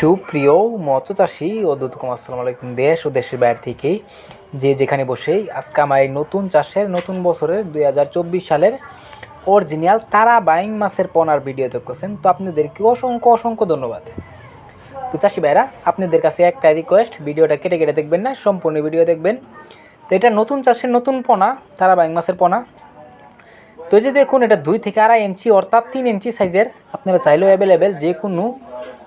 সুপ্রিয় মৎস্যচাষী ও দুধকম আসসালামু আলাইকুম। দেশ ও দেশের বাইরে থেকে যে যেখানে বসেই আজকে আমার এই নতুন চাষের নতুন বছরের 2024 সালের অরিজিনাল তারা বাইং মাছের পোনার ভিডিও দেখতেছেন। তো আপনাদেরকে অসংখ্য ধন্যবাদ। তো চাষি ভাইরা, আপনাদের কাছে একটা রিকোয়েস্ট, ভিডিওটা কেটে কেটে দেখবেন না, সম্পূর্ণ ভিডিও দেখবেন। তো এটা নতুন চাষের নতুন পোনা, তারা বাইং মাছের পোনা। তো এই যে দেখুন, এটা 2 থেকে 2.5 ইঞ্চি অর্থাৎ 3 ইঞ্চি সাইজের। আপনারা চাইলেও অ্যাভেলেবেল যে কোনো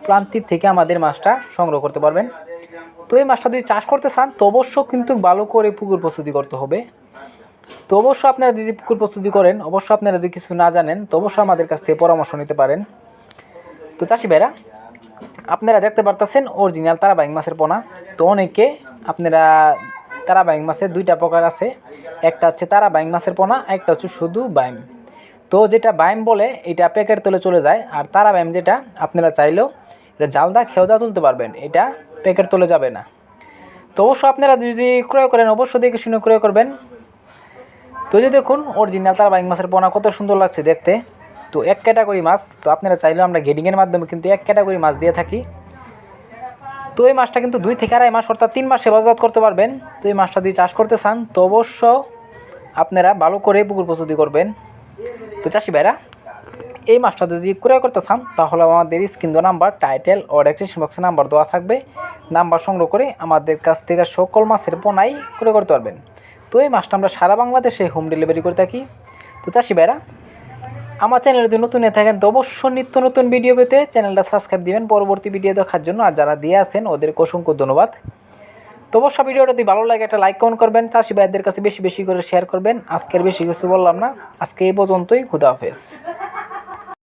প্রান্তিক থেকে আমাদের মাছটা সংগ্রহ করতে পারবেন। তো এই মাছটা যদি চাষ করতে চান তো অবশ্য কিন্তু ভালো করে পুকুর প্রস্তুতি করতে হবে। তো অবশ্য আপনারা যদি পুকুর প্রস্তুতি করেন, অবশ্য আপনারা যদি কিছু না জানেন তো অবশ্যই আমাদের কাছ থেকে পরামর্শ নিতে পারেন। তো চাষি ভাইরা, আপনারা দেখতে পারতেছেন অরিজিনাল তারা বাইং মাছের পোনা। তো অনেকে আপনারা তারা বাইং মাছের 2টা প্রকার আছে, একটা হচ্ছে তারা বাইং মাছের পোনা, একটা হচ্ছে শুধু বাইম। তো যেটা বাইম বলে এটা প্যাকেট তলে চলে যায়, আর তারা বাইম যেটা আপনারা চাইলেও এটা জালদা খেওদা তুলতে পারবেন, এটা প্যাকেট তলে যাবে না। তো অবশ্য আপনারা যদি ক্রয় করেন অবশ্যই দেখে শুনে ক্রয় করবেন। তো যে দেখুন অরিজিনাল তারা বাইং মাছের পোনা কত সুন্দর লাগছে দেখতে। তো এক ক্যাটাগরি মাছ, তো আপনারা চাইলেও আমরা গেডিংয়ের মাধ্যমে কিন্তু এক ক্যাটাগরি মাছ দিয়ে থাকি। তো এই মাছটা কিন্তু 2 থেকে 2.5 মাস অর্থাৎ 3 মাসে বাজারজাত করতে পারবেন। তো এই মাছটা যদি চাষ করতে চান তো অবশ্য আপনারা ভালো করে পুকুর প্রস্তুতি করবেন। তো চাষি ভাইরা, এই মাছটা যদি ক্রয় করতে চান তাহলে আমাদের স্ক্রিন দেওয়া নাম্বার, টাইটেল ও ডেসক্রিপশন বক্সে নাম্বার দেওয়া থাকবে। নাম্বার সংগ্রহ করে আমাদের কাছ থেকে সকল মাছের পোনাই ক্রয় করতে পারবেন। তো এই মাছটা আমরা সারা বাংলাদেশে হোম ডেলিভারি করে থাকি। তো চাষি ভাইরা, আমার চ্যানেলে যদি নতুন হয়ে থাকেন তো অবশ্যই নিত্য নতুন ভিডিও পেতে চ্যানেলটা সাবস্ক্রাইব দিবেন পরবর্তী ভিডিও দেখার জন্য। আর যারা দিয়ে আছেন ওদেরকে অসংখ্য ধন্যবাদ। তো অবশ্যই ভিডিওটা যদি ভালো লাগে একটা লাইক কমেন্ট করবেন, চাষি ভাইদের কাছে বেশি বেশি করে শেয়ার করবেন। আজকের বেশি কিছু বললাম না, আজকে এই পর্যন্তই। খুদা হাফেজ।